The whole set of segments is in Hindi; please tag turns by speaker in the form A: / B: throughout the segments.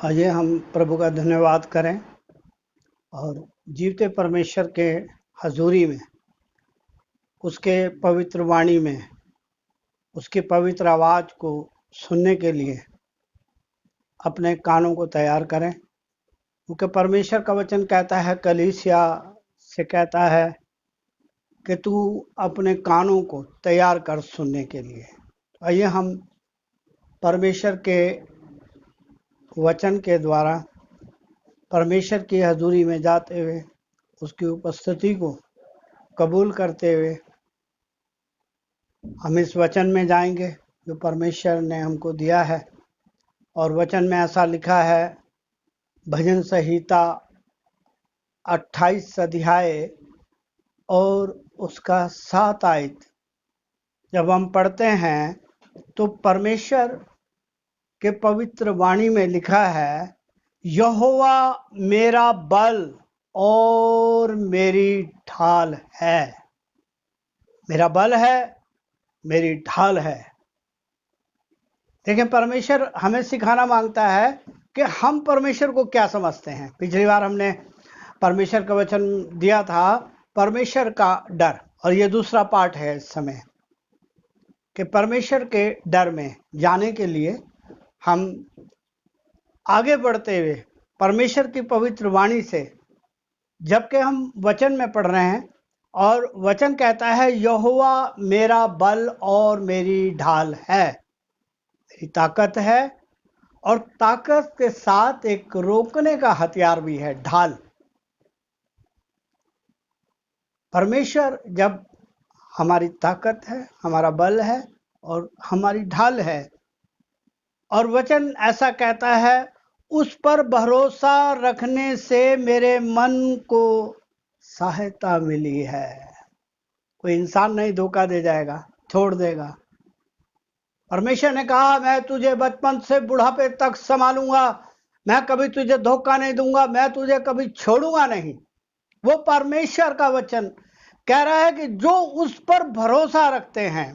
A: आइए हम प्रभु का धन्यवाद करें और जीवते परमेश्वर के हजूरी में, उसके पवित्र वाणी में, उसकी पवित्र आवाज़ को सुनने के लिए अपने कानों को तैयार करें। क्योंकि परमेश्वर का वचन कहता है, कलीसिया से कहता है कि तू अपने कानों को तैयार कर सुनने के लिए। आइए हम परमेश्वर के वचन के द्वारा परमेश्वर की हजूरी में जाते हुए उसकी उपस्थिति को कबूल करते हुए हम इस वचन में जाएंगे जो परमेश्वर ने हमको दिया है। और वचन में ऐसा लिखा है, भजन संहिता 28 अध्याय और उसका 7 आयत जब हम पढ़ते हैं तो परमेश्वर के पवित्र वाणी में लिखा है, यहोवा मेरा बल और मेरी ढाल है। मेरा बल है, मेरी ढाल है। देखिए, परमेश्वर हमें सिखाना मांगता है कि हम परमेश्वर को क्या समझते हैं। पिछली बार हमने परमेश्वर का वचन दिया था, परमेश्वर का डर, और ये दूसरा पार्ट है इस समय कि परमेश्वर के डर में जाने के लिए हम आगे बढ़ते हुए परमेश्वर की पवित्र वाणी से, जबकि हम वचन में पढ़ रहे हैं और वचन कहता है, यहोवा मेरा बल और मेरी ढाल है, मेरी ताकत है। और ताकत के साथ एक रोकने का हथियार भी है, ढाल। परमेश्वर जब हमारी ताकत है, हमारा बल है और हमारी ढाल है, और वचन ऐसा कहता है, उस पर भरोसा रखने से मेरे मन को सहायता मिली है। कोई इंसान नहीं धोखा दे जाएगा, छोड़ देगा। परमेश्वर ने कहा, मैं तुझे बचपन से बुढ़ापे तक संभालूंगा, मैं कभी तुझे धोखा नहीं दूंगा, मैं तुझे कभी छोड़ूंगा नहीं। वो परमेश्वर का वचन कह रहा है कि जो उस पर भरोसा रखते हैं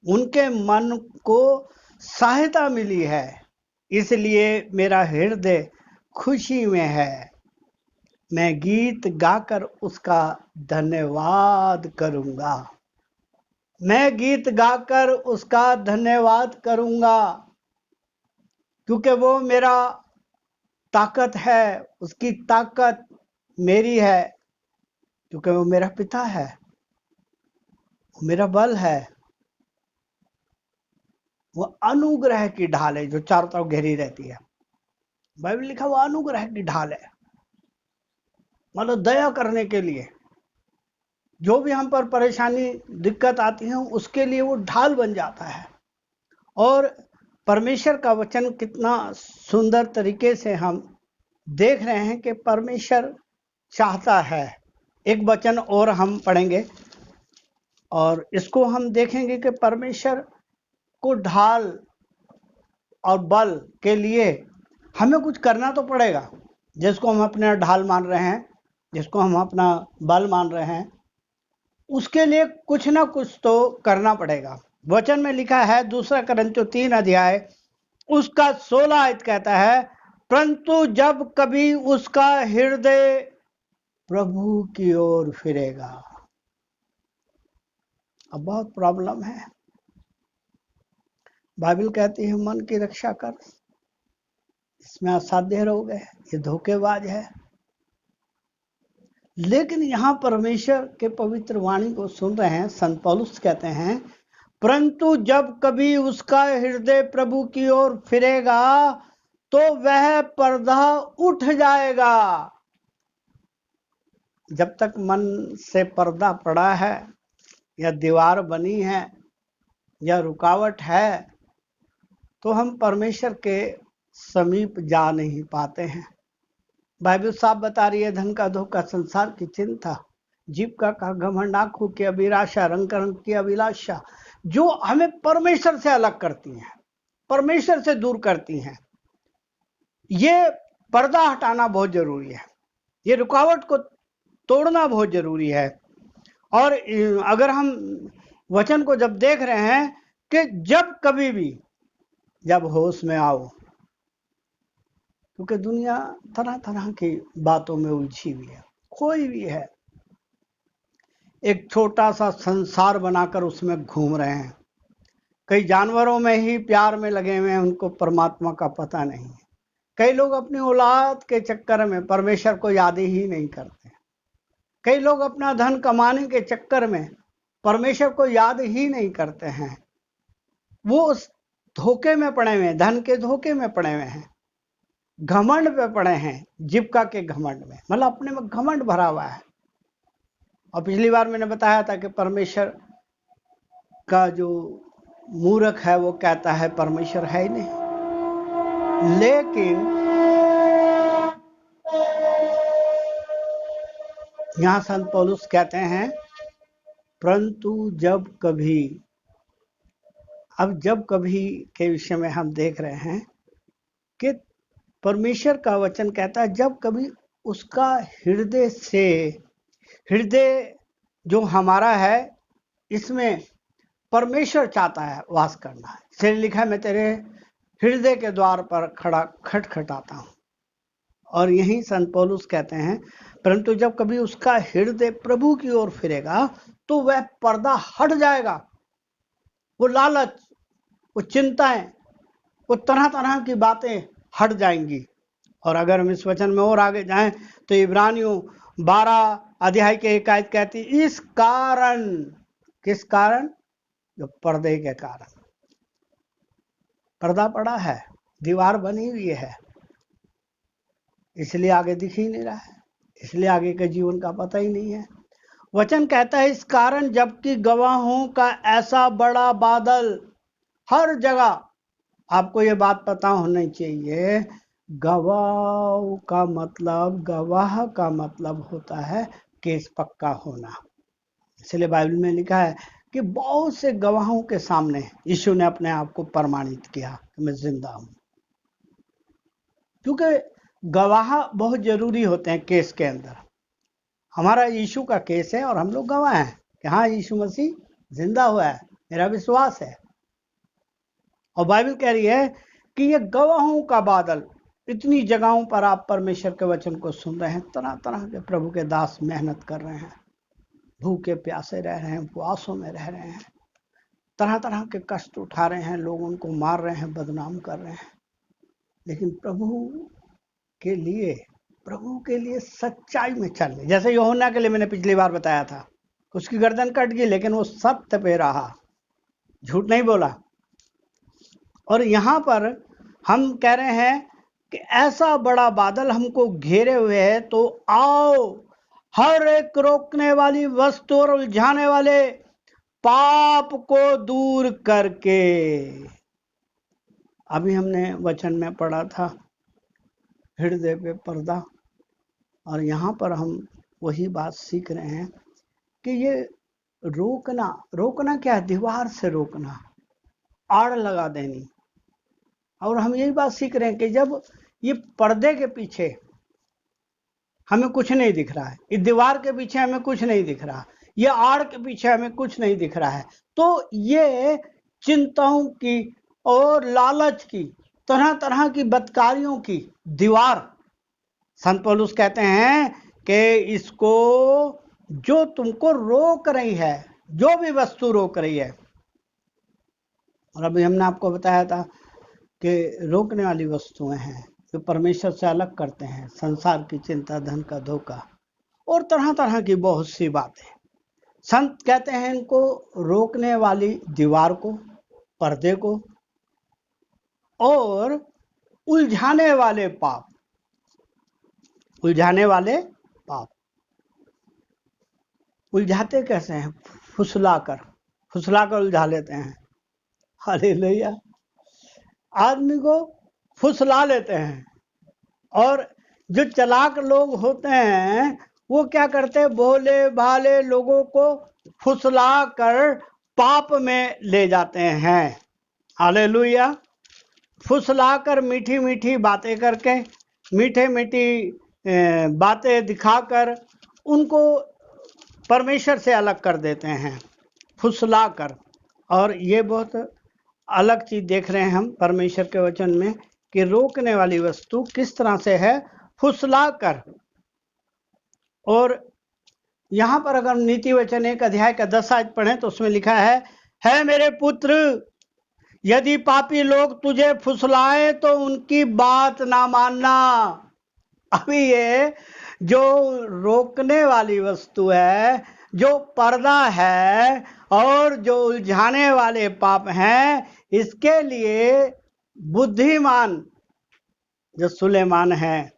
A: उनके मन को सहायता मिली है, इसलिए मेरा हृदय खुशी में है। मैं गीत गाकर उसका धन्यवाद करूंगा। मैं गीत गाकर उसका धन्यवाद करूंगा, क्योंकि वो मेरा ताकत है, उसकी ताकत मेरी है, क्योंकि वो मेरा पिता है, वो मेरा बल है। वो अनुग्रह की ढाल है जो चारों तरफ घेरी रहती है। बाइबल लिखा वो अनुग्रह की ढाल है, मतलब दया करने के लिए। जो भी हम पर परेशानी दिक्कत आती है उसके लिए वो ढाल बन जाता है। और परमेश्वर का वचन कितना सुंदर तरीके से हम देख रहे हैं कि परमेश्वर चाहता है। एक वचन और हम पढ़ेंगे और इसको हम देखेंगे कि परमेश्वर को ढाल और बल के लिए हमें कुछ करना तो पड़ेगा। जिसको हम अपना ढाल मान रहे हैं, जिसको हम अपना बल मान रहे हैं, उसके लिए कुछ ना कुछ तो करना पड़ेगा। वचन में लिखा है, 2 कुरिन्थियों 3 अध्याय उसका 16 आयत कहता है, परंतु जब कभी उसका हृदय प्रभु की ओर फिरेगा। अब बहुत प्रॉब्लम है। बाइबल कहती है, मन की रक्षा कर, इसमें असाध्य रोग है, ये धोखेबाज है। लेकिन यहाँ परमेश्वर के पवित्र वाणी को सुन रहे हैं। संत पौलुस कहते हैं, परंतु जब कभी उसका हृदय प्रभु की ओर फिरेगा तो वह पर्दा उठ जाएगा। जब तक मन से पर्दा पड़ा है या दीवार बनी है या रुकावट है तो हम परमेश्वर के समीप जा नहीं पाते हैं। बाइबल साफ बता रही है, धन का धोखा, संसार की चिंता, जीव का घमंड, आंखों की अभिलाषा, रंग रंग की अभिलाषा, जो हमें परमेश्वर से अलग करती हैं, परमेश्वर से दूर करती हैं। ये पर्दा हटाना बहुत जरूरी है, ये रुकावट को तोड़ना बहुत जरूरी है। और अगर हम वचन को जब देख रहे हैं कि जब कभी भी, जब होश में आओ, क्योंकि दुनिया तरह तरह की बातों में उलझी हुई है। कोई भी है एक छोटा सा संसार बनाकर उसमें घूम रहे हैं। कई जानवरों में ही प्यार में लगे हुए हैं, उनको परमात्मा का पता नहीं है। कई लोग अपनी औलाद के चक्कर में परमेश्वर को याद ही नहीं करते। कई लोग अपना धन कमाने के चक्कर में परमेश्वर को याद ही नहीं करते हैं। वो उस धोखे में पड़े हुए हैं, धन के धोखे में पड़े हुए हैं, घमंड पे पड़े हैं, जीविका के घमंड में, मतलब अपने में घमंड भरा हुआ है। और पिछली बार मैंने बताया था कि परमेश्वर का जो मूर्ख है वो कहता है परमेश्वर है ही नहीं। लेकिन यहां संत पौलुस कहते हैं परंतु जब कभी के विषय में हम देख रहे हैं कि परमेश्वर का वचन कहता है जब कभी उसका हृदय जो हमारा है इसमें परमेश्वर चाहता है वास करना है। इसलिए लिखा है मैं तेरे हृदय के द्वार पर खड़ा खटखटाता हूं। और यही संत पौलुस कहते हैं परंतु जब कभी उसका हृदय प्रभु की ओर फिरेगा तो वह पर्दा हट जाएगा। वो लालच, वो चिंताएं, वो तरह तरह की बातें हट जाएंगी। और अगर हम इस वचन में और आगे जाएं तो इब्रानियों 12 अध्याय के 1 आयत कहती इस कारण, किस कारण? जो पर्दे के कारण। पर्दा पड़ा है, दीवार बनी हुई है, इसलिए आगे दिख ही नहीं रहा है, इसलिए आगे के जीवन का पता ही नहीं है। वचन कहता है इस कारण जबकि गवाहों का ऐसा बड़ा बादल हर जगह। आपको ये बात पता होनी चाहिए, गवाह का मतलब होता है केस पक्का होना। इसलिए बाइबल में लिखा है कि बहुत से गवाहों के सामने यीशु ने अपने आप को प्रमाणित किया कि मैं जिंदा हूं। क्योंकि गवाह बहुत जरूरी होते हैं केस के अंदर। हमारा यीशु का केस है और हम लोग गवाह हैं कि हाँ यीशु मसीह जिंदा हुआ है, मेरा विश्वास है। और बाइबल कह रही है कि ये गवाहों का बादल, इतनी जगहों पर आप परमेश्वर के वचन को सुन रहे हैं, तरह तरह के प्रभु के दास मेहनत कर रहे हैं, भूखे प्यासे रह रहे हैं, उपवासों में रह रहे हैं, तरह तरह के कष्ट उठा रहे हैं, लोग उनको मार रहे हैं, बदनाम कर रहे हैं, लेकिन प्रभु के लिए सच्चाई में चल रहे। जैसे यूहन्ना के लिए मैंने पिछली बार बताया था, उसकी गर्दन कट गई लेकिन वो सत्य पे रहा, झूठ नहीं बोला। और यहाँ पर हम कह रहे हैं कि ऐसा बड़ा बादल हमको घेरे हुए है, तो आओ हर एक रोकने वाली वस्तु और उलझाने वाले पाप को दूर करके। अभी हमने वचन में पढ़ा था हृदय पे पर्दा, और यहाँ पर हम वही बात सीख रहे हैं कि ये रोकना क्या है? दीवार से रोकना, आड़ लगा देनी। और हम यही बात सीख रहे हैं कि जब ये पर्दे के पीछे हमें कुछ नहीं दिख रहा है, इस दीवार के पीछे हमें कुछ नहीं दिख रहा, ये आड़ के पीछे हमें कुछ नहीं दिख रहा है, तो ये चिंताओं की और लालच की, तरह तरह की बदकारियों की दीवार, संत पौलुस कहते हैं कि इसको जो तुमको रोक रही है, जो भी वस्तु रोक रही है। और अभी हमने आपको बताया था कि रोकने वाली वस्तुएं हैं जो परमेश्वर से अलग करते हैं, संसार की चिंता, धन का धोखा और तरह तरह की बहुत सी बातें। संत कहते हैं इनको रोकने वाली दीवार को, पर्दे को, और उलझाने वाले पाप। उलझाते कैसे हैं? फुसलाकर उलझा लेते हैं। हालेलुया। आदमी को फुसला लेते हैं। और जो चालाक लोग होते हैं वो क्या करते हैं? भोले भाले लोगों को फुसला कर पाप में ले जाते हैं। हालेलुया। फुसला कर मीठी मीठी बातें करके, मीठी बातें दिखाकर उनको परमेश्वर से अलग कर देते हैं, फुसला कर। और ये बहुत अलग चीज देख रहे हैं हम परमेश्वर के वचन में कि रोकने वाली वस्तु किस तरह से है, फुसला कर। और यहां पर अगर नीति वचन 1 अध्याय का 10 आयत पढ़ें तो उसमें लिखा है मेरे पुत्र, यदि पापी लोग तुझे फुसलाए तो उनकी बात ना मानना। अभी ये जो रोकने वाली वस्तु है, जो पर्दा है और जो उलझाने वाले पाप हैं, इसके लिए बुद्धिमान जो सुलेमान है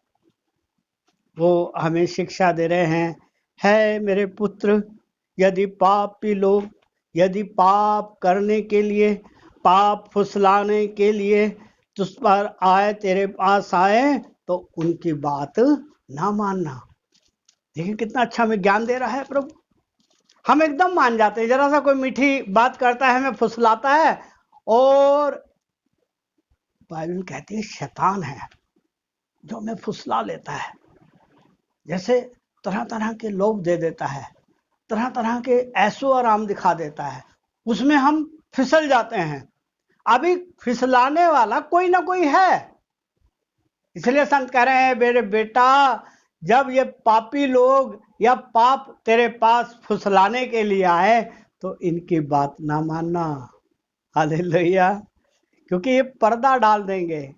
A: वो हमें शिक्षा दे रहे हैं, है मेरे पुत्र, यदि पापी लोग, यदि पाप करने के लिए, पाप फुसलाने के लिए तुझ पर आए, तेरे पास आए, तो उनकी बात ना मानना। देखिए कितना अच्छा हमें ज्ञान दे रहा है प्रभु। हम एकदम मान जाते हैं, जरा सा कोई मीठी बात करता है, हमें फुसलाता है, और बाइबल कहती है शैतान है जो हमें फुसला लेता है। जैसे तरह तरह के लोभ दे देता है, तरह तरह के ऐशो आराम दिखा देता है, उसमें हम फिसल जाते हैं। अभी फिसलाने वाला कोई ना कोई है। इसलिए संत कह रहे हैं, मेरे बेटा, जब ये पापी लोग या पाप तेरे पास फुसलाने के लिए आए तो इनकी बात ना मानना। हालेलुया। क्योंकि ये पर्दा डाल देंगे,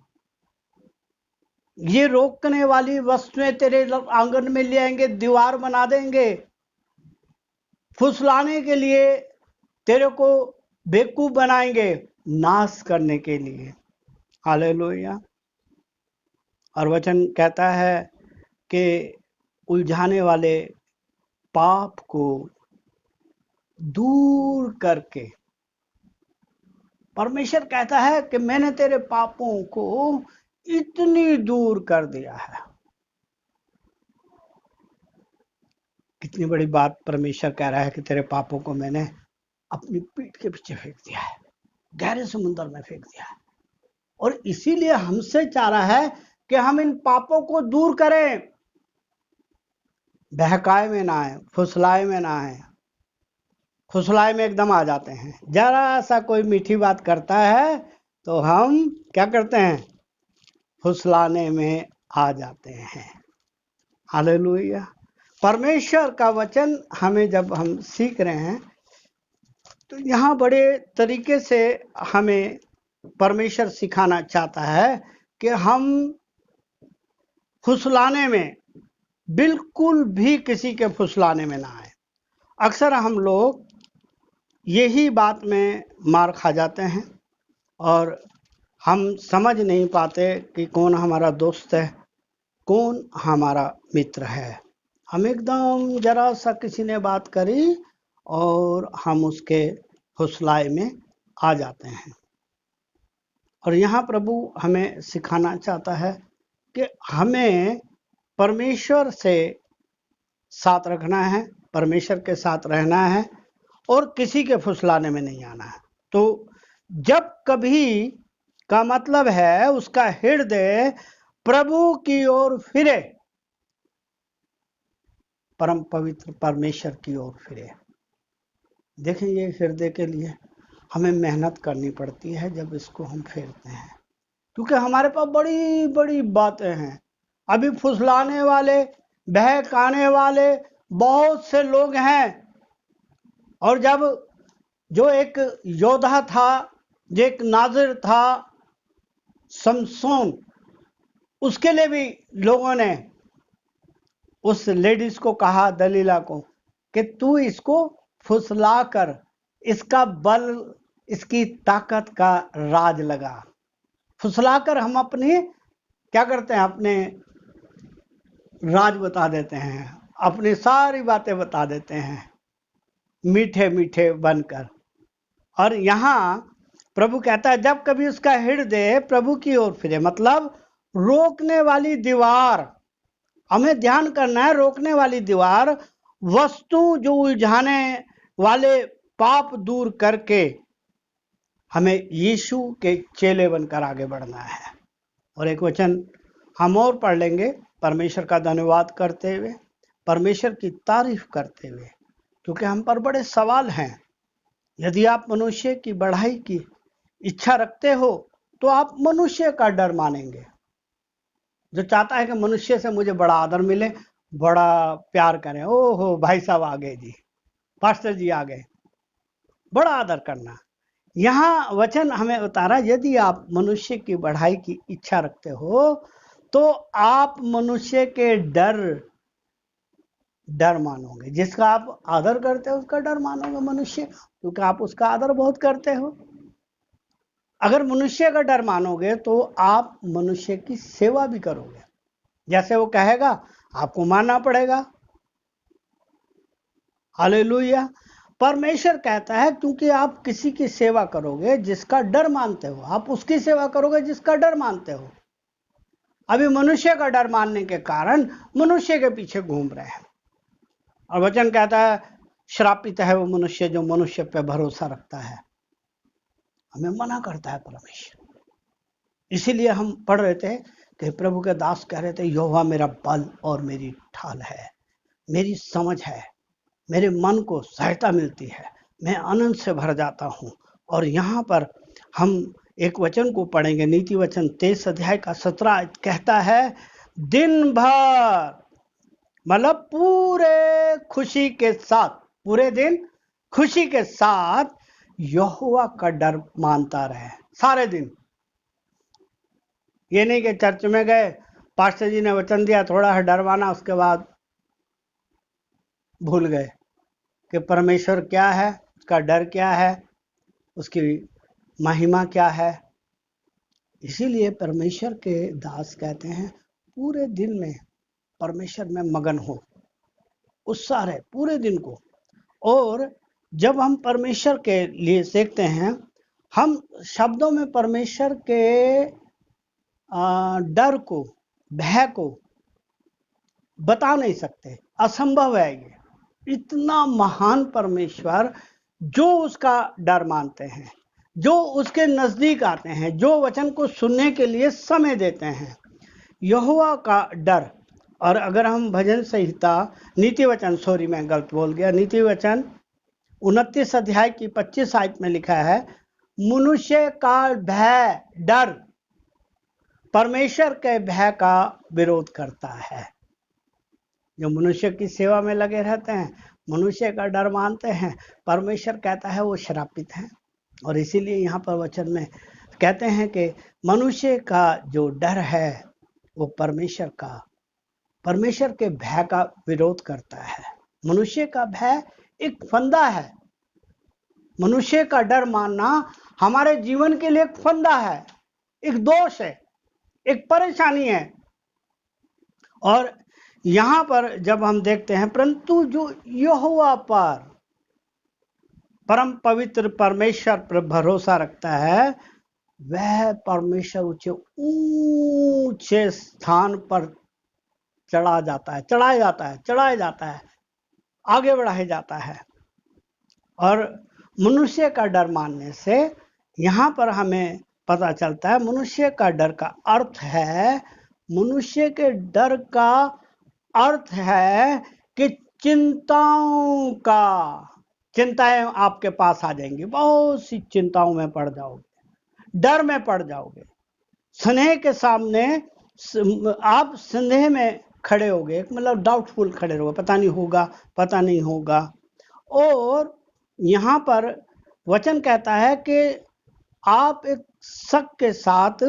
A: ये रोकने वाली वस्तुएं तेरे आंगन में ले आएंगे, दीवार बना देंगे, फुसलाने के लिए तेरे को बेवकूफ बनाएंगे, नाश करने के लिए। हालेलुया। और वचन कहता है कि उलझाने वाले पाप को दूर करके, परमेश्वर कहता है कि मैंने तेरे पापों को इतनी दूर कर दिया है। कितनी बड़ी बात परमेश्वर कह रहा है कि तेरे पापों को मैंने अपनी पीठ के पीछे फेंक दिया है, गहरे समुद्र में फेंक दिया है। और इसीलिए हमसे चाह रहा है कि हम इन पापों को दूर करें, बहकाए में ना आए, फुसलाए में ना आए। फुसलाए में एकदम आ जाते हैं, जरा सा कोई मीठी बात करता है तो हम क्या करते हैं, फुसलाने में आ जाते हैं। हालेलुया। परमेश्वर का वचन हमें जब हम सीख रहे हैं तो यहाँ बड़े तरीके से हमें परमेश्वर सिखाना चाहता है कि हम फुसलाने में, बिल्कुल भी किसी के फुसलाने में ना आए। अक्सर हम लोग यही बात में मार खा जाते हैं और हम समझ नहीं पाते कि कौन हमारा दोस्त है, कौन हमारा मित्र है। हम एकदम जरा सा किसी ने बात करी और हम उसके फुसलाए में आ जाते हैं। और यहाँ प्रभु हमें सिखाना चाहता है कि हमें परमेश्वर से साथ रखना है, परमेश्वर के साथ रहना है और किसी के फुसलाने में नहीं आना है। तो जब कभी का मतलब है उसका हृदय प्रभु की ओर फिरे, परम पवित्र परमेश्वर की ओर फिरे। देखें, ये हृदय के लिए हमें मेहनत करनी पड़ती है जब इसको हम फेरते हैं, क्योंकि हमारे पास बड़ी बड़ी बातें हैं। अभी फुसलाने वाले, बहकाने वाले बहुत से लोग हैं। और जब जो एक योद्धा था, जो एक नाज़िर था, समसोन, उसके लिए भी लोगों ने उस लेडीज को कहा, दलीला को, कि तू इसको फुसला कर इसका बल, इसकी ताकत का राज लगा। फुसलाकर हम अपनी क्या करते हैं, अपने राज बता देते हैं, अपनी सारी बातें बता देते हैं, मीठे मीठे बनकर। और यहाँ प्रभु कहता है जब कभी उसका हृदय प्रभु की ओर फिरे, मतलब रोकने वाली दीवार, हमें ध्यान करना है, रोकने वाली दीवार, वस्तु जो उलझाने वाले पाप दूर करके हमें यीशु के चेले बनकर आगे बढ़ना है। और एक वचन हम और पढ़ लेंगे, परमेश्वर का धन्यवाद करते हुए, परमेश्वर की तारीफ करते हुए, क्योंकि हम पर बड़े सवाल हैं। यदि आप मनुष्य की बढ़ाई की इच्छा रखते हो तो आप मनुष्य का डर मानेंगे। जो चाहता है कि मनुष्य से मुझे बड़ा आदर मिले, बड़ा प्यार करें, ओहो भाई साहब आ गए जी, पास्टर जी आ गए, बड़ा आदर करना। यहाँ वचन हमें उतारा, यदि आप मनुष्य की बढ़ाई की इच्छा रखते हो तो आप मनुष्य के डर मानोगे। जिसका आप आदर करते हो उसका डर मानोगे मनुष्य, क्योंकि आप उसका आदर बहुत करते हो। अगर मनुष्य का डर मानोगे तो आप मनुष्य की सेवा भी करोगे, जैसे वो कहेगा आपको मानना पड़ेगा। हालेलुया। परमेश्वर कहता है क्योंकि आप किसी की सेवा करोगे जिसका डर मानते हो, आप उसकी सेवा करोगे जिसका डर मानते हो। अभी मनुष्य का डर मानने के कारण मनुष्य के पीछे घूम रहे हैं। और वचन कहता है श्रापित है वो मनुष्य जो मनुष्य पे भरोसा रखता है। हमें मना करता है परमेश्वर। इसीलिए हम पढ़ रहे थे कि प्रभु के दास कह रहे थे यहोवा मेरा बल और मेरी ढाल है, मेरी समझ है, मेरे मन को सहायता मिलती है, मैं आनंद से भर जाता हूँ। और यहाँ पर हम एक वचन को पढ़ेंगे, नीति वचन 23 अध्याय का 17 कहता है दिन भर, मतलब पूरे खुशी के साथ, पूरे दिन खुशी के साथ यहोवा का डर मानता रहे सारे दिन। ये नहीं कि चर्च में गए, पास्टर जी ने वचन दिया, थोड़ा सा डरवाना, उसके बाद भूल गए कि परमेश्वर क्या है, उसका डर क्या है, उसकी महिमा क्या है। इसीलिए परमेश्वर के दास कहते हैं पूरे दिन में परमेश्वर में मगन हो, उत्साह रहे पूरे दिन को। और जब हम परमेश्वर के लिए सीखते हैं, हम शब्दों में परमेश्वर के डर को, भय को बता नहीं सकते, असंभव है। ये इतना महान परमेश्वर, जो उसका डर मानते हैं, जो उसके नजदीक आते हैं, जो वचन को सुनने के लिए समय देते हैं, यहोवा का डर। और अगर हम भजन संहिता, नीति वचन, सॉरी मैं गलत बोल गया, नीति वचन 29 अध्याय की 25 आयत में लिखा है मनुष्य का भय, डर परमेश्वर के भय का विरोध करता है। जो मनुष्य की सेवा में लगे रहते हैं, मनुष्य का डर मानते हैं, परमेश्वर कहता है वो श्रापित है। और इसीलिए यहाँ पर वचन में कहते हैं कि मनुष्य का जो डर है वो परमेश्वर के भय का विरोध करता है। मनुष्य का भय एक फंदा है। मनुष्य का डर मानना हमारे जीवन के लिए एक फंदा है, एक दोष है, एक परेशानी है। और यहाँ पर जब हम देखते हैं, परंतु जो यहोवा पर, परम पवित्र परमेश्वर पर भरोसा रखता है, वह परमेश्वर ऊंचे स्थान पर चढ़ाया जाता है, आगे बढ़ाया जाता है। और मनुष्य का डर मानने से यहाँ पर हमें पता चलता है मनुष्य का डर का अर्थ है, मनुष्य के डर का अर्थ है कि चिंताएं आपके पास आ जाएंगी, बहुत सी चिंताओं में पड़ जाओगे, डर में पड़ जाओगे। स्नेह के सामने आप संदेह में खड़े होगे, मतलब डाउटफुल खड़े रहोगे, पता नहीं होगा। और यहाँ पर वचन कहता है कि आप एक शक के साथ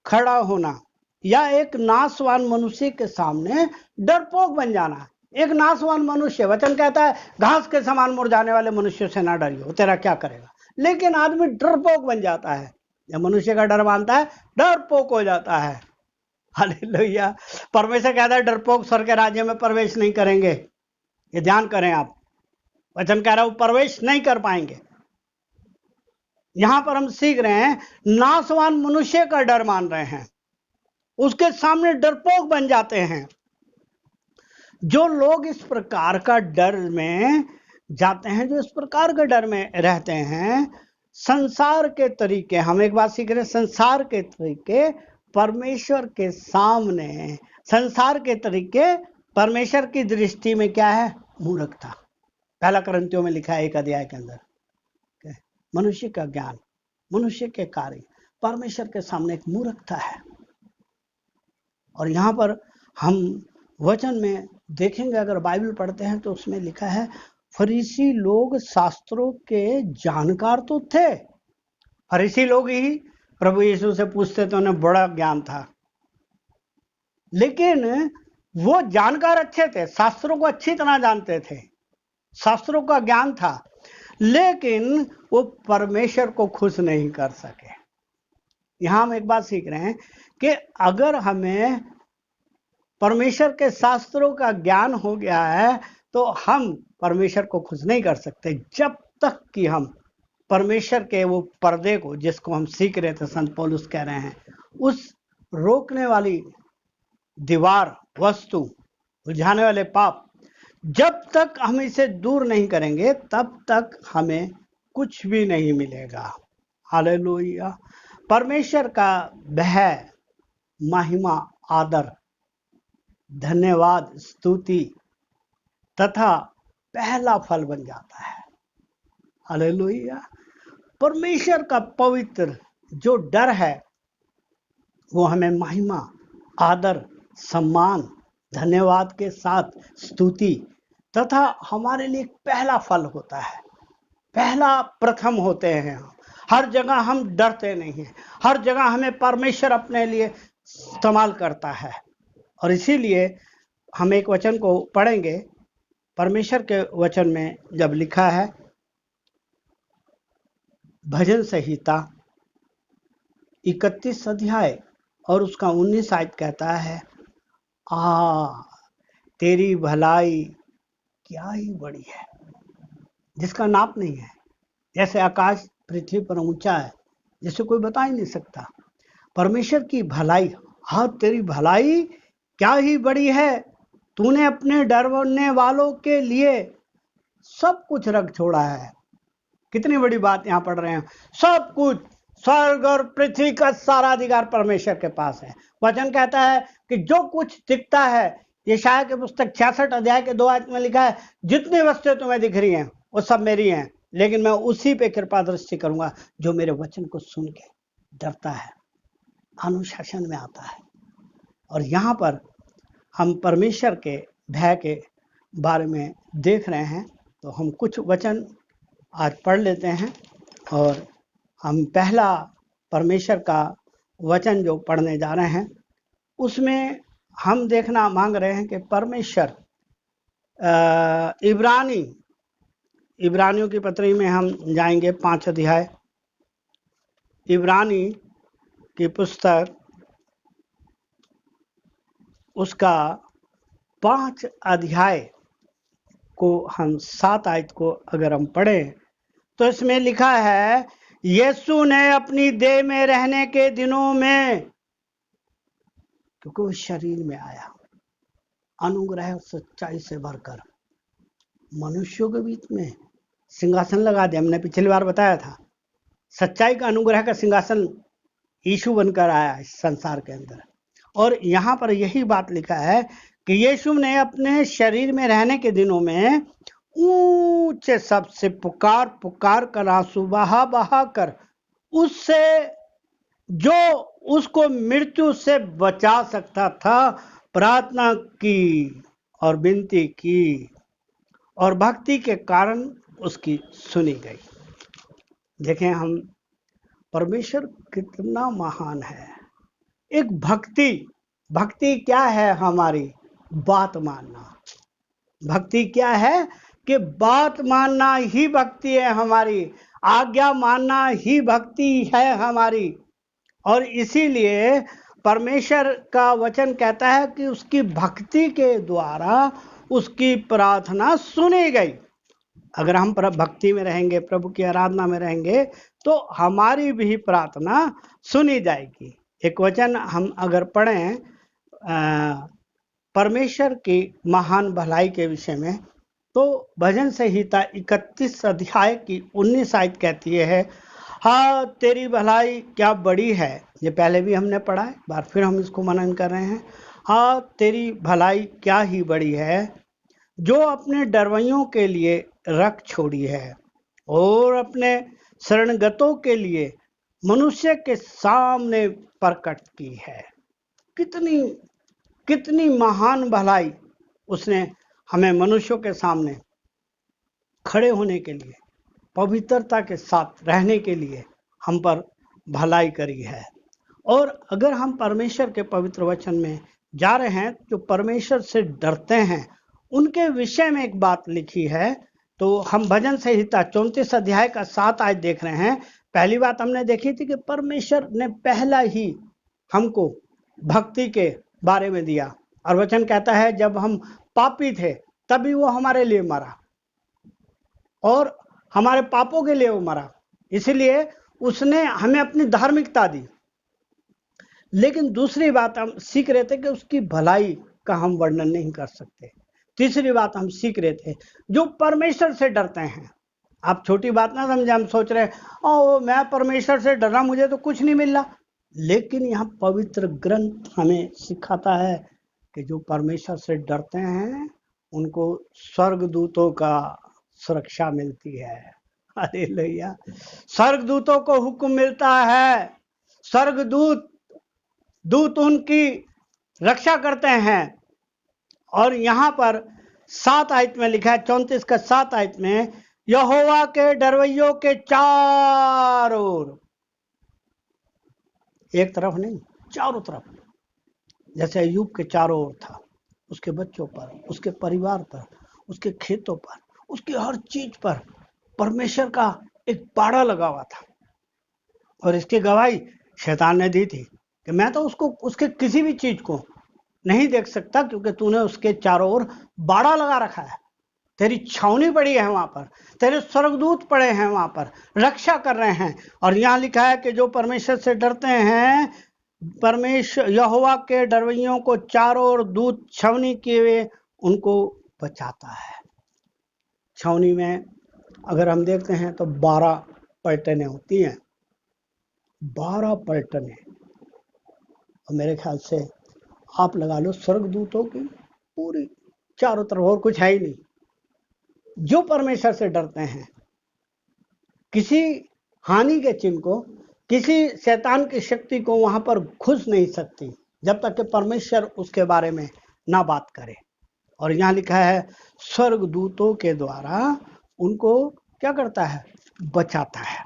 A: खड़ा होना, या एक नाशवान मनुष्य के सामने डरपोक बन जाना। एक नाशवान मनुष्य, वचन कहता है घास के समान मुरझाने वाले मनुष्य से ना डरियो, तेरा क्या करेगा। लेकिन आदमी डरपोक बन जाता है, जब मनुष्य का डर मानता है डरपोक हो जाता है। हालेलुया। परमेश्वर कहता है डरपोक स्वर्ग के राज्य में प्रवेश नहीं करेंगे। ये ध्यान करें आप, वचन कह रहा है वो प्रवेश नहीं कर पाएंगे। यहां पर हम सीख रहे हैं नाशवान मनुष्य का डर मान रहे हैं, उसके सामने डरपोक बन जाते हैं। जो लोग इस प्रकार का डर में जाते हैं, जो इस प्रकार के डर में रहते हैं, संसार के तरीके, हम एक बात सीख रहे हैं, संसार के तरीके परमेश्वर के सामने, संसार के तरीके परमेश्वर की दृष्टि में क्या है, मूर्खता। पहला कुरिन्थियों में लिखा है 1 अध्याय के अंदर, मनुष्य का ज्ञान, मनुष्य के कार्य परमेश्वर के सामने एक मूर्खता है। और यहाँ पर हम वचन में देखेंगे, अगर बाइबल पढ़ते हैं तो उसमें लिखा है फरीसी लोग शास्त्रों के जानकार तो थे। फरीसी लोग ही प्रभु यीशु से पूछते तो उन्हें बड़ा ज्ञान था, लेकिन वो जानकार अच्छे थे, शास्त्रों को अच्छी तरह जानते थे, शास्त्रों का ज्ञान था, लेकिन वो परमेश्वर को खुश नहीं कर सके। यहां हम एक बात सीख रहे हैं कि अगर हमें परमेश्वर के शास्त्रों का ज्ञान हो गया है तो हम परमेश्वर को खुश नहीं कर सकते, जब तक कि हम परमेश्वर के वो पर्दे को, जिसको हम सीख रहे थे, संत पौलुस कह रहे हैं, उस रोकने वाली दीवार, वस्तु, उलझाने वाले पाप, जब तक हम इसे दूर नहीं करेंगे तब तक हमें कुछ भी नहीं मिलेगा। हालेलुया। परमेश्वर का भय, महिमा, आदर, धन्यवाद, स्तुति तथा पहला फल बन जाता है। हालेलुया। परमेश्वर का पवित्र जो डर है वो हमें महिमा, आदर, सम्मान, धन्यवाद के साथ स्तुति तथा हमारे लिए पहला फल होता है, पहला प्रथम होते हैं। हर जगह हम डरते नहीं हैं, हर जगह हमें परमेश्वर अपने लिए इस्तेमाल करता है। और इसीलिए हम एक वचन को पढ़ेंगे, परमेश्वर के वचन में जब लिखा है भजन संहिता 31 अध्याय और उसका 19 आयत कहता है, तेरी भलाई क्या ही बड़ी है, जिसका नाप नहीं है। जैसे आकाश पृथ्वी पर ऊंचा है, जिसे कोई बता ही नहीं सकता। परमेश्वर की भलाई, तेरी भलाई क्या ही बड़ी है, तूने अपने डरने वालों के लिए सब कुछ रख छोड़ा है। कितनी बड़ी बात यहाँ पढ़ रहे हैं। सब कुछ, स्वर्ग और पृथ्वी का सारा अधिकार परमेश्वर के पास है। वचन कहता है कि जो कुछ दिखता है, यशायाह की पुस्तक 66 अध्याय के 2 आयत में लिखा है, जितनी वस्तुएं तुम्हें दिख रही हैं वो सब मेरी हैं, लेकिन मैं उसी पे कृपा दृष्टि करूंगा जो मेरे वचन को सुन के डरता है, अनुशासन में आता है। और यहाँ पर हम परमेश्वर के भय के बारे में देख रहे हैं, तो हम कुछ वचन आज पढ़ लेते हैं। और हम पहला परमेश्वर का वचन जो पढ़ने जा रहे हैं उसमें हम देखना मांग रहे हैं कि परमेश्वर इब्रानियों की पत्री में हम जाएंगे 5 अध्याय, इब्रानी की पुस्तक उसका 5 अध्याय को हम 7 आयत को अगर हम पढ़ें तो इसमें लिखा है, यीशु ने अपनी देह में रहने के दिनों में, क्योंकि वो शरीर में आया, अनुग्रह और सच्चाई से भरकर मनुष्यों के बीच में सिंहासन लगा दिया। हमने पिछली बार बताया था, सच्चाई का, अनुग्रह का सिंहासन यीशु बनकर आया इस संसार के अंदर। और यहाँ पर यही बात लिखा है कि यीशु ने अपने शरीर में रहने के दिनों में ऊंचे शब्द से पुकार पुकार कर, आंसू बहा बहा कर उससे जो उसको मृत्यु से बचा सकता था प्रार्थना की और विनती की, और भक्ति के कारण उसकी सुनी गई। देखें हम परमेश्वर कितना महान है। एक भक्ति क्या है? हमारी बात मानना। भक्ति क्या है? कि बात मानना ही भक्ति है हमारी, आज्ञा मानना ही भक्ति है हमारी। और इसीलिए परमेश्वर का वचन कहता है कि उसकी भक्ति के द्वारा उसकी प्रार्थना सुनी गई। अगर हम भक्ति में रहेंगे, प्रभु की आराधना में रहेंगे, तो हमारी भी प्रार्थना सुनी जाएगी। एक वचन हम अगर पढ़ें परमेश्वर की महान भलाई के विषय में, तो भजन संहिता 31 अध्याय की 19 आयत कहती है, तेरी भलाई क्या बड़ी है। ये पहले भी हमने पढ़ा है, बार फिर हम इसको मनन कर रहे हैं। तेरी भलाई क्या ही बड़ी है, जो अपने डरवैयों के लिए रख छोड़ी है और अपने शरणगतों के लिए मनुष्य के सामने प्रकट की है। कितनी कितनी महान भलाई उसने हमें मनुष्यों के सामने खड़े होने के लिए, पवित्रता के साथ रहने के लिए हम पर भलाई करी है। और अगर हम परमेश्वर के पवित्र वचन में जा रहे हैं, जो परमेश्वर से डरते हैं उनके विषय में एक बात लिखी है। तो हम भजन संहिता 34 अध्याय का 7 आयत देख रहे हैं। पहली बात हमने देखी थी कि परमेश्वर ने पहला ही हमको भक्ति के बारे में दिया, और वचन कहता है जब हम पापी थे तभी वो हमारे लिए मरा, और हमारे पापों के लिए वो मरा, इसलिए उसने हमें अपनी धार्मिकता दी। लेकिन दूसरी बात हम सीख रहे थे कि उसकी भलाई का हम वर्णन नहीं कर सकते। तीसरी बात हम सीख रहे थे, जो परमेश्वर से डरते हैं, आप छोटी बात ना समझे, हम सोच रहे हैं ओ मैं परमेश्वर से डर रहा, मुझे तो कुछ नहीं मिल रहा। लेकिन यहाँ पवित्र ग्रंथ हमें सिखाता है कि जो परमेश्वर से डरते हैं उनको स्वर्गदूतों का सुरक्षा मिलती है। हालेलुया। स्वर्गदूतों को हुक्म मिलता है, स्वर्गदूत उनकी रक्षा करते हैं। और यहाँ पर 7 आयत में लिखा है, 34 का 7 आयत में, यहोवा के डरवैयों के चारों ओर, एक तरफ नहीं चारों तरफ, जैसे अय्यूब के चारों ओर था, उसके बच्चों पर, उसके परिवार पर, उसके खेतों पर, उसकी हर चीज पर परमेश्वर का एक बाड़ा लगा हुआ था। और इसकी गवाही शैतान ने दी थी कि मैं तो उसको, उसके किसी भी चीज को नहीं देख सकता, क्योंकि तूने उसके चारों ओर बाड़ा लगा रखा है, तेरी छावनी पड़ी है वहां पर, तेरे स्वर्गदूत पड़े हैं वहां पर, रक्षा कर रहे हैं। और यहाँ लिखा है कि जो परमेश्वर से डरते हैं, परमेश्वर यहोवा के डरवैयों को चारों ओर दूत छावनी किए हुए उनको बचाता है। छावनी में अगर हम देखते हैं तो 12 पलटनें होती हैं, 12 पलटनें, और मेरे ख्याल से आप लगा लो स्वर्गदूतों की पूरी चारों तरफ, और कुछ है ही नहीं। जो परमेश्वर से डरते हैं किसी हानि के चिन्ह को, किसी शैतान की शक्ति को वहां पर घुस नहीं सकती जब तक कि परमेश्वर उसके बारे में ना बात करे। और यहाँ लिखा है स्वर्गदूतों के द्वारा उनको क्या करता है, बचाता है,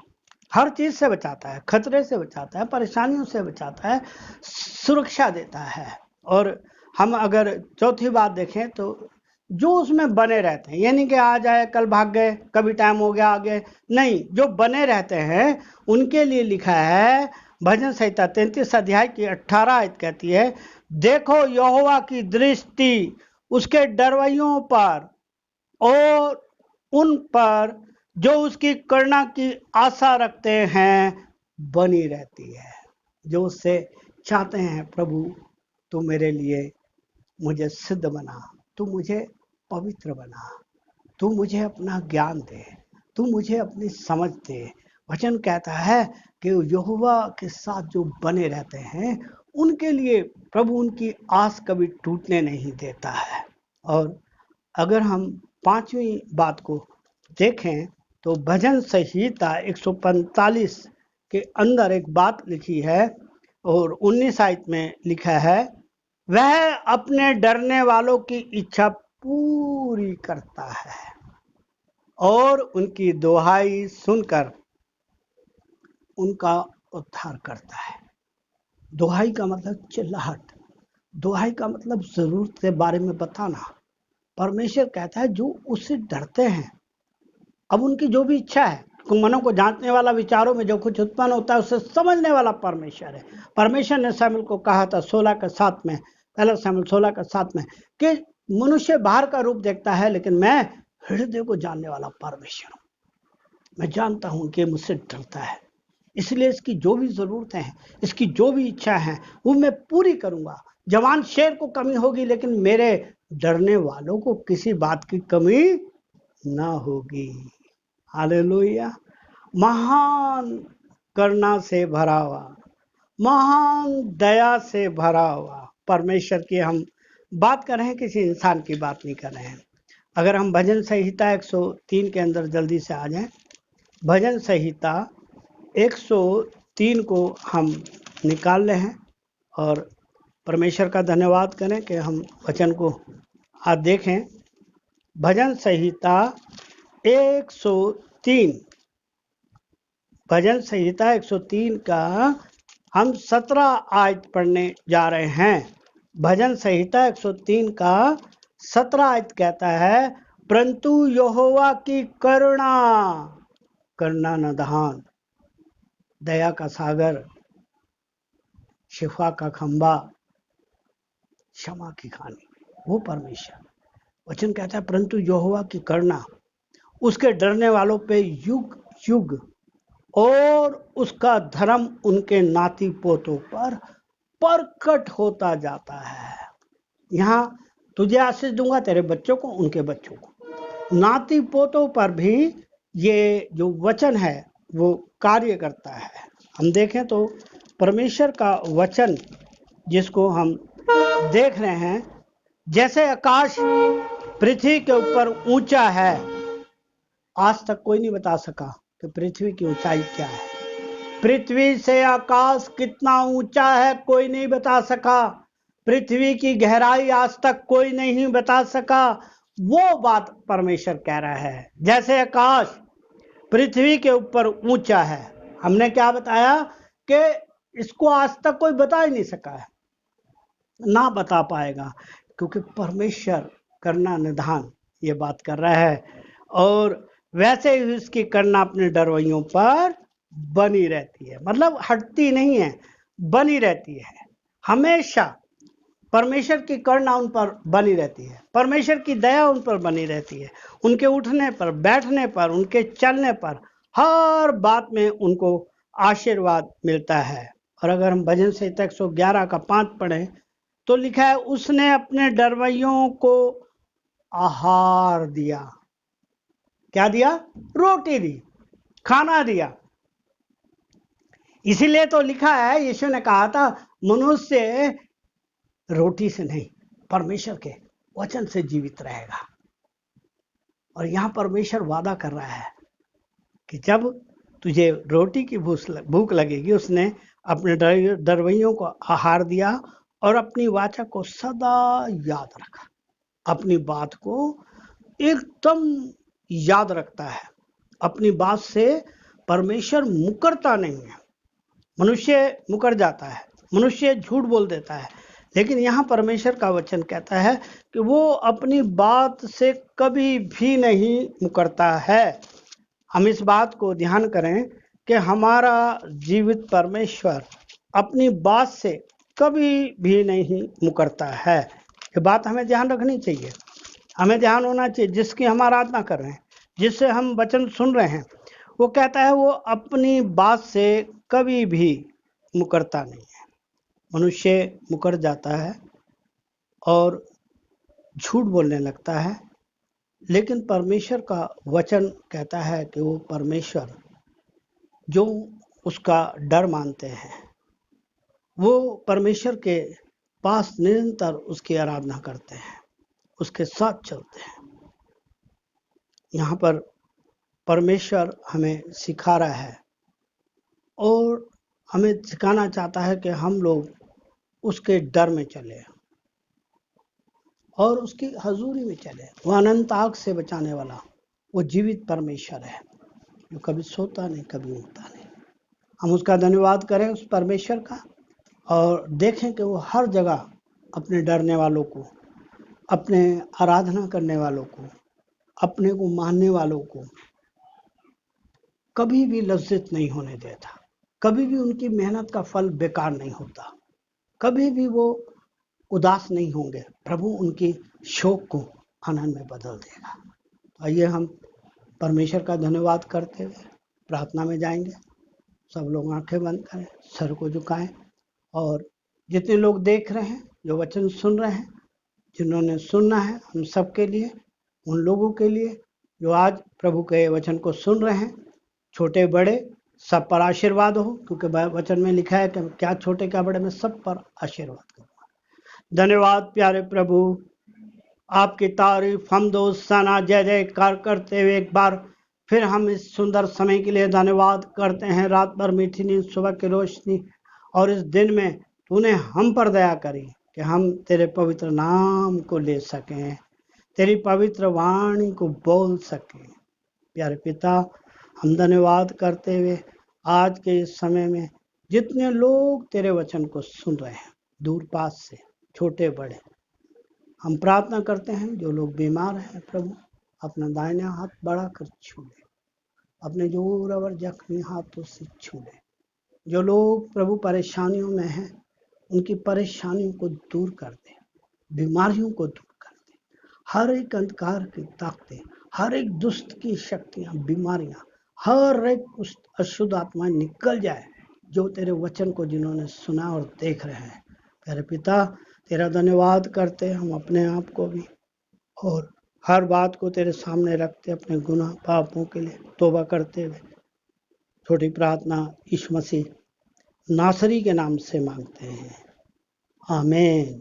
A: हर चीज से बचाता है, खतरे से बचाता है, परेशानियों से बचाता है, सुरक्षा देता है। और हम अगर चौथी बात देखें तो जो उसमें बने रहते हैं, यानी कि आ जाए कल भाग गए, कभी टाइम हो गया आगे नहीं, जो बने रहते हैं उनके लिए लिखा है भजन संहिता 33 अध्याय की 18 आयत कहती है, देखो यहोवा की दृष्टि उसके डरवैयों पर और उन पर जो उसकी करुणा की आशा रखते हैं बनी रहती है। जो उससे चाहते हैं, प्रभु तू मेरे लिए मुझे सिद्ध बना, तू मुझे पवित्र बना, तू मुझे अपना ज्ञान दे, तू मुझे अपनी समझ दे। वचन कहता है कि यहोवा के साथ जो बने रहते हैं उनके लिए प्रभु उनकी आस कभी टूटने नहीं देता है। और अगर हम पांचवी बात को देखें तो भजन संहिता 145 के अंदर एक बात लिखी है, और 19 आयत में लिखा है, वह अपने डरने वालों की इच्छा पूरी करता है और उनकी दुहाई सुनकर उनका उद्धार करता है। दुहाई का मतलब चिल्लाहट, दुहाई का मतलब जरूरत के बारे में बताना। परमेश्वर कहता है जो उससे डरते हैं, अब उनकी जो भी इच्छा है, मनों को जांचने वाला, विचारों में जो कुछ उत्पन्न होता है उसे समझने वाला परमेश्वर है। परमेश्वर ने शमूएल को कहा था 16 का 7 में, पहला शमूएल 16 का 7 में, कि मनुष्य बाहर का रूप देखता है लेकिन मैं हृदय को जानने वाला परमेश्वर हूँ। मैं जानता हूँ कि मुझसे डरता है, इसलिए इसकी जो भी जरूरतें हैं, इसकी जो भी इच्छा है वो मैं पूरी करूंगा। जवान शेर को कमी होगी लेकिन मेरे डरने वालों को किसी बात की कमी ना होगी। हालेलुया। महान करुणा से भरा हुआ, महान दया से भरा हुआ परमेश्वर की हम बात कर रहे हैं, किसी इंसान की बात नहीं कर रहे हैं। अगर हम भजन संहिता 103 के अंदर जल्दी से आ जाएं, भजन संहिता 3 को हम निकाल रहे हैं और परमेश्वर का धन्यवाद करें कि हम वचन को आज देखें। भजन संहिता 103, भजन संहिता 103 का हम 17 आयत पढ़ने जा रहे हैं। भजन संहिता 103 का 17 आयत कहता है, परंतु यहोवा की करुणा निधान, दया का सागर, शिफा का खंबा, क्षमा की खानी, वो परमेश्वर। वचन कहता है परंतु यहोवा की करुणा उसके डरने वालों पे युग युग, और उसका धर्म उनके नाती पोतों पर प्रकट होता जाता है। यहाँ तुझे आशीष दूंगा, तेरे बच्चों को, उनके बच्चों को, नाती पोतों पर भी ये जो वचन है वो कार्य करता है। हम देखें तो परमेश्वर का वचन जिसको हम देख रहे हैं, जैसे आकाश पृथ्वी के ऊपर ऊंचा है, आज तक कोई नहीं बता सका कि पृथ्वी की ऊंचाई क्या है। पृथ्वी से आकाश कितना ऊंचा है कोई नहीं बता सका। पृथ्वी की गहराई आज तक कोई नहीं बता सका। वो बात परमेश्वर कह रहा है, जैसे आकाश पृथ्वी के ऊपर ऊंचा है। हमने क्या बताया कि इसको आज तक कोई बता ही नहीं सका है, ना बता पाएगा, क्योंकि परमेश्वर करना निधान ये बात कर रहा है। और वैसे ही उसकी करना अपने डरवैयों पर बनी रहती है, मतलब हटती नहीं है, बनी रहती है। हमेशा परमेश्वर की करुणा उन पर बनी रहती है, परमेश्वर की दया उन पर बनी रहती है। उनके उठने पर, बैठने पर, उनके चलने पर, हर बात में उनको आशीर्वाद मिलता है। और अगर हम भजन संहिता 111 का 5 पढ़ें तो लिखा है, उसने अपने डरवैयों को आहार दिया। क्या दिया? रोटी दी, खाना दिया। इसीलिए तो लिखा है, यीशु ने कहा था, मनुष्य रोटी से नहीं परमेश्वर के वचन से जीवित रहेगा। और यहां परमेश्वर वादा कर रहा है कि जब तुझे रोटी की भूख लगेगी, उसने अपने डरवैयों को आहार दिया और अपनी वाचा को सदा याद रखा। अपनी बात को एकदम याद रखता है। अपनी बात से परमेश्वर मुकरता नहीं है। मनुष्य मुकर जाता है, मनुष्य झूठ बोल देता है, लेकिन यहाँ परमेश्वर का वचन कहता है कि वो अपनी बात से कभी भी नहीं मुकरता है। हम इस बात को ध्यान करें कि हमारा जीवित परमेश्वर अपनी बात से कभी भी नहीं मुकरता है। ये बात हमें ध्यान रखनी चाहिए, हमें ध्यान होना चाहिए। जिसकी हम आराधना कर रहे हैं, जिससे हम वचन सुन रहे हैं, वो कहता है वो अपनी बात से कभी भी मुकरता नहीं है। मनुष्य मुकर जाता है और झूठ बोलने लगता है, लेकिन परमेश्वर का वचन कहता है कि वो परमेश्वर जो उसका डर मानते हैं, वो परमेश्वर के पास निरंतर उसकी आराधना करते हैं, उसके साथ चलते हैं। यहाँ पर परमेश्वर हमें सिखा रहा है और हमें सिखाना चाहता है कि हम लोग उसके डर में चले और उसकी हजूरी में चले। वो अनंत आग से बचाने वाला, वो जीवित परमेश्वर है जो कभी सोता नहीं, कभी उठता नहीं। हम उसका धन्यवाद करें, उस परमेश्वर का, और देखें कि वो हर जगह अपने डरने वालों को, अपने आराधना करने वालों को, अपने को मानने वालों को कभी भी लज्जित नहीं होने देता। कभी भी उनकी मेहनत का फल बेकार नहीं होता, कभी भी वो उदास नहीं होंगे। प्रभु उनकी शोक को आनंद में बदल देगा। तो आइए हम परमेश्वर का धन्यवाद करते हुए प्रार्थना में जाएंगे। सब लोग आंखें बंद करें, सर को झुकाएं, और जितने लोग देख रहे हैं, जो वचन सुन रहे हैं, जिन्होंने सुनना है, हम सब के लिए, उन लोगों के लिए जो आज प्रभु के वचन को सुन रहे हैं, छोटे बड़े सब पर आशीर्वाद हो, क्योंकि वचन में लिखा है कि क्या छोटे क्या बड़े, मैं सब पर आशीर्वाद करूँगा। धन्यवाद प्यारे प्रभु, आपकी तारीफ हम दो सना जय जयकार करते हुए एक बार फिर हम इस सुंदर समय के लिए धन्यवाद करते हैं। रात भर मीठी नींद, सुबह की रोशनी, और इस दिन में तूने हम पर दया करी कि हम तेरे पवित्र नाम को ले सकें, तेरी पवित्र वाणी को बोल सकें। प्यारे पिता, हम धन्यवाद करते हुए आज के इस समय में जितने लोग तेरे वचन को सुन रहे हैं, दूर पास से, छोटे बड़े, हम प्रार्थना करते हैं जो लोग बीमार हैं प्रभु, अपना दाहिना हाथ बढ़ाकर छू ले, अपने जोर और जख्मी हाथों से छू ले। जो लोग प्रभु परेशानियों में हैं, उनकी परेशानियों को दूर कर दे, बीमारियों को दूर कर दे, हर एक अंधकार की ताकतें, हर एक दुष्ट की शक्तियां, बीमारियां, हर एक उस अशुद्ध आत्माएं निकल जाए जो तेरे वचन को जिन्होंने सुना और देख रहे हैं। प्यारे पिता, तेरा धन्यवाद करते हम अपने आप को भी, और हर बात को तेरे सामने रखते अपने गुनाह पापों के लिए तौबा करते हुए छोटी प्रार्थना यीशु मसीह नासरी के नाम से मांगते हैं, आमीन।